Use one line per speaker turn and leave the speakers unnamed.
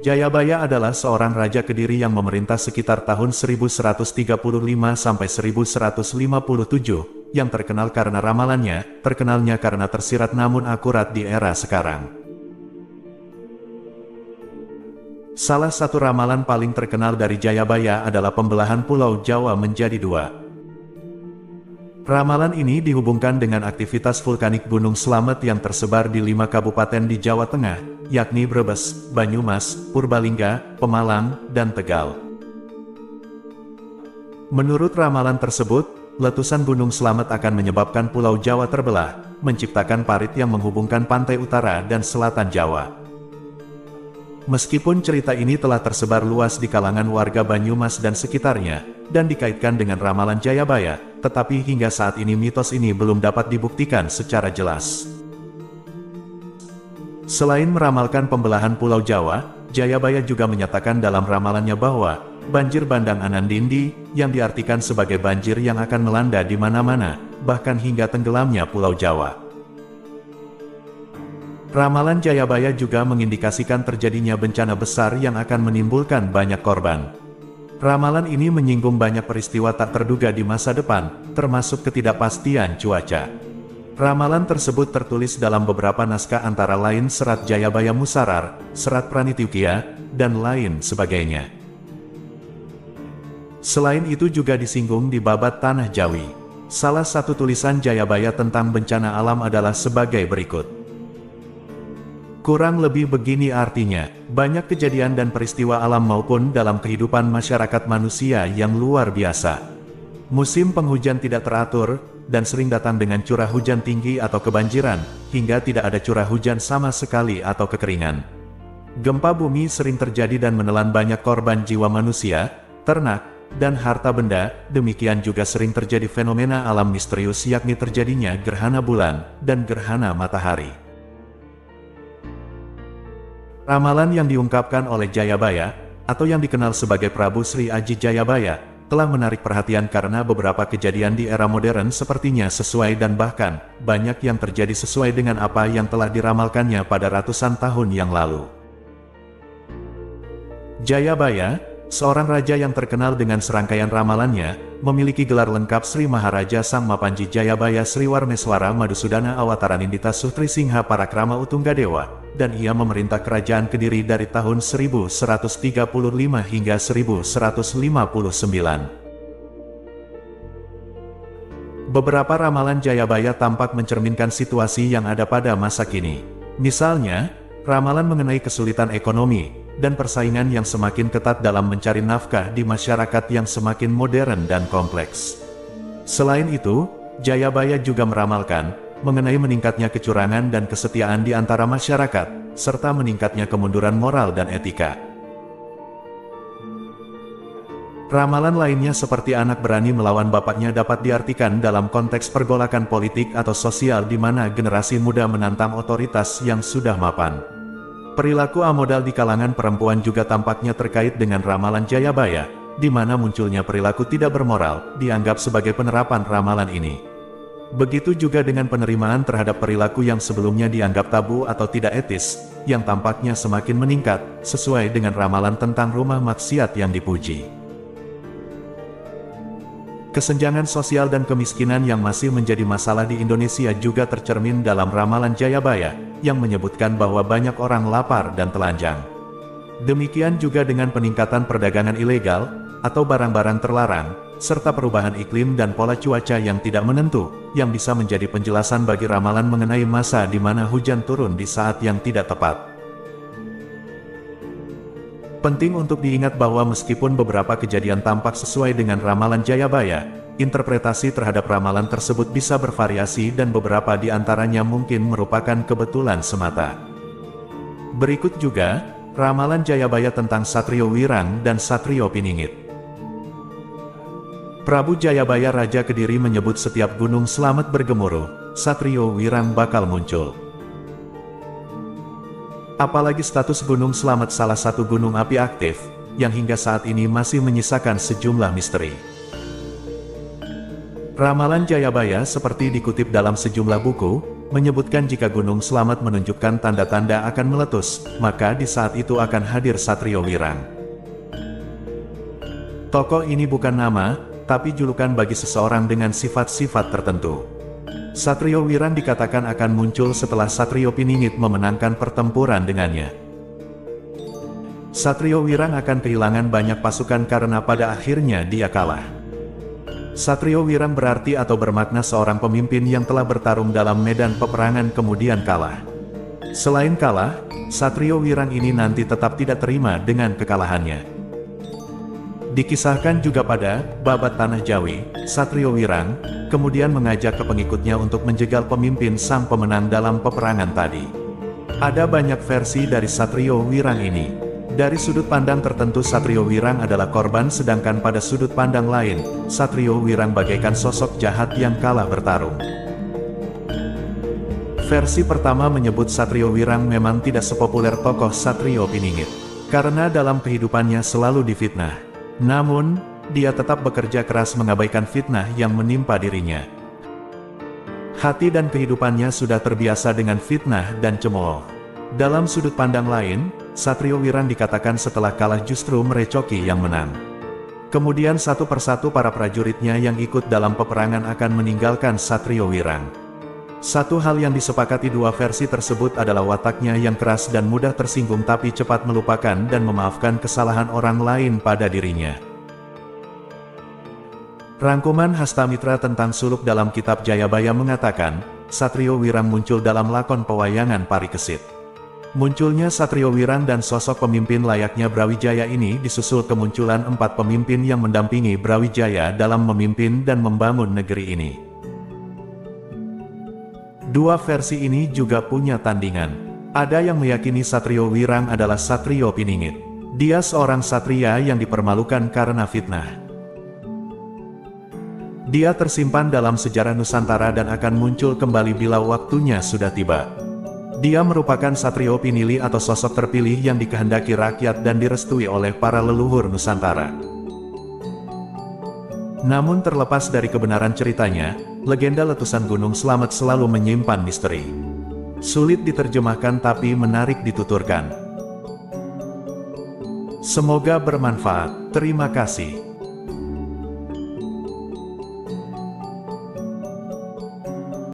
Jayabaya adalah seorang raja Kediri yang memerintah sekitar tahun 1135 sampai 1157, yang terkenal karena ramalannya, terkenalnya karena tersirat namun akurat di era sekarang. Salah satu ramalan paling terkenal dari Jayabaya adalah pembelahan Pulau Jawa menjadi dua. Ramalan ini dihubungkan dengan aktivitas vulkanik Gunung Slamet yang tersebar di 5 kabupaten di Jawa Tengah, yakni Brebes, Banyumas, Purbalingga, Pemalang, dan Tegal. Menurut ramalan tersebut, letusan Gunung Slamet akan menyebabkan Pulau Jawa terbelah, menciptakan parit yang menghubungkan pantai utara dan selatan Jawa. Meskipun cerita ini telah tersebar luas di kalangan warga Banyumas dan sekitarnya, dan dikaitkan dengan ramalan Jayabaya, tetapi hingga saat ini mitos ini belum dapat dibuktikan secara jelas. Selain meramalkan pembelahan Pulau Jawa, Jayabaya juga menyatakan dalam ramalannya bahwa banjir bandang Anandindi, yang diartikan sebagai banjir yang akan melanda di mana-mana, bahkan hingga tenggelamnya Pulau Jawa. Ramalan Jayabaya juga mengindikasikan terjadinya bencana besar yang akan menimbulkan banyak korban. Ramalan ini menyinggung banyak peristiwa tak terduga di masa depan, termasuk ketidakpastian cuaca. Ramalan tersebut tertulis dalam beberapa naskah antara lain Serat Jayabaya Musarar, Serat Pranitiukya, dan lain sebagainya. Selain itu juga disinggung di Babat Tanah Jawi. Salah satu tulisan Jayabaya tentang bencana alam adalah sebagai berikut. Kurang lebih begini artinya, banyak kejadian dan peristiwa alam maupun dalam kehidupan masyarakat manusia yang luar biasa. Musim penghujan tidak teratur, dan sering datang dengan curah hujan tinggi atau kebanjiran, hingga tidak ada curah hujan sama sekali atau kekeringan. Gempa bumi sering terjadi dan menelan banyak korban jiwa manusia, ternak, dan harta benda. Demikian juga sering terjadi fenomena alam misterius yakni terjadinya gerhana bulan, dan gerhana matahari. Ramalan yang diungkapkan oleh Jayabaya, atau yang dikenal sebagai Prabu Sri Aji Jayabaya, telah menarik perhatian karena beberapa kejadian di era modern sepertinya sesuai dan bahkan, banyak yang terjadi sesuai dengan apa yang telah diramalkannya pada ratusan tahun yang lalu. Jayabaya, seorang raja yang terkenal dengan serangkaian ramalannya, memiliki gelar lengkap Sri Maharaja Sang Mapanji Jayabaya Sri Warmeswara Madusudana Awataranindita Sutri Singha Parakrama Utunggadewa, dan ia memerintah kerajaan Kediri dari tahun 1135 hingga 1159. Beberapa ramalan Jayabaya tampak mencerminkan situasi yang ada pada masa kini. Misalnya, ramalan mengenai kesulitan ekonomi, dan persaingan yang semakin ketat dalam mencari nafkah di masyarakat yang semakin modern dan kompleks. Selain itu, Jayabaya juga meramalkan mengenai meningkatnya kecurangan dan kesetiaan di antara masyarakat, serta meningkatnya kemunduran moral dan etika. Ramalan lainnya seperti anak berani melawan bapaknya dapat diartikan dalam konteks pergolakan politik atau sosial di mana generasi muda menantang otoritas yang sudah mapan. Perilaku amodal di kalangan perempuan juga tampaknya terkait dengan ramalan Jayabaya, di mana munculnya perilaku tidak bermoral, dianggap sebagai penerapan ramalan ini. Begitu juga dengan penerimaan terhadap perilaku yang sebelumnya dianggap tabu atau tidak etis, yang tampaknya semakin meningkat, sesuai dengan ramalan tentang rumah maksiat yang dipuji. Kesenjangan sosial dan kemiskinan yang masih menjadi masalah di Indonesia juga tercermin dalam ramalan Jayabaya, yang menyebutkan bahwa banyak orang lapar dan telanjang. Demikian juga dengan peningkatan perdagangan ilegal, atau barang-barang terlarang, serta perubahan iklim dan pola cuaca yang tidak menentu, yang bisa menjadi penjelasan bagi ramalan mengenai masa di mana hujan turun di saat yang tidak tepat. Penting untuk diingat bahwa meskipun beberapa kejadian tampak sesuai dengan ramalan Jayabaya, interpretasi terhadap ramalan tersebut bisa bervariasi dan beberapa di antaranya mungkin merupakan kebetulan semata. Berikut juga, ramalan Jayabaya tentang Satrio Wirang dan Satrio Piningit. Prabu Jayabaya Raja Kediri menyebut setiap gunung Slamet bergemuruh, Satrio Wirang bakal muncul. Apalagi status Gunung Slamet salah satu gunung api aktif, yang hingga saat ini masih menyisakan sejumlah misteri. Ramalan Jayabaya seperti dikutip dalam sejumlah buku, menyebutkan jika Gunung Slamet menunjukkan tanda-tanda akan meletus, maka di saat itu akan hadir Satrio Wirang. Tokoh ini bukan nama, tapi julukan bagi seseorang dengan sifat-sifat tertentu. Satrio Wirang dikatakan akan muncul setelah Satrio Piningit memenangkan pertempuran dengannya. Satrio Wirang akan kehilangan banyak pasukan karena pada akhirnya dia kalah. Satrio Wirang berarti atau bermakna seorang pemimpin yang telah bertarung dalam medan peperangan kemudian kalah. Selain kalah, Satrio Wirang ini nanti tetap tidak terima dengan kekalahannya. Dikisahkan juga pada Babat Tanah Jawi, Satrio Wirang kemudian mengajak ke pengikutnya untuk menjegal pemimpin sang pemenang dalam peperangan tadi. Ada banyak versi dari Satrio Wirang ini. Dari sudut pandang tertentu Satrio Wirang adalah korban, sedangkan pada sudut pandang lain, Satrio Wirang bagaikan sosok jahat yang kalah bertarung. Versi pertama menyebut Satrio Wirang memang tidak sepopuler tokoh Satrio Piningit, karena dalam kehidupannya selalu difitnah. Namun, dia tetap bekerja keras mengabaikan fitnah yang menimpa dirinya. Hati dan kehidupannya sudah terbiasa dengan fitnah dan cemooh. Dalam sudut pandang lain, Satrio Wirang dikatakan setelah kalah justru merecoki yang menang. Kemudian satu persatu para prajuritnya yang ikut dalam peperangan akan meninggalkan Satrio Wirang. Satu hal yang disepakati dua versi tersebut adalah wataknya yang keras dan mudah tersinggung tapi cepat melupakan dan memaafkan kesalahan orang lain pada dirinya. Rangkuman Hastamitra tentang suluk dalam kitab Jayabaya mengatakan, Satrio Wirang muncul dalam lakon pewayangan Parikesit. Munculnya Satrio Wirang dan sosok pemimpin layaknya Brawijaya ini disusul kemunculan 4 pemimpin yang mendampingi Brawijaya dalam memimpin dan membangun negeri ini. Dua versi ini juga punya tandingan. Ada yang meyakini Satrio Wirang adalah Satrio Piningit. Dia seorang satria yang dipermalukan karena fitnah. Dia tersimpan dalam sejarah Nusantara dan akan muncul kembali bila waktunya sudah tiba. Dia merupakan Satrio Pinili atau sosok terpilih yang dikehendaki rakyat dan direstui oleh para leluhur Nusantara. Namun terlepas dari kebenaran ceritanya, legenda letusan Gunung Slamet selalu menyimpan misteri. Sulit diterjemahkan tapi menarik dituturkan. Semoga bermanfaat. Terima kasih.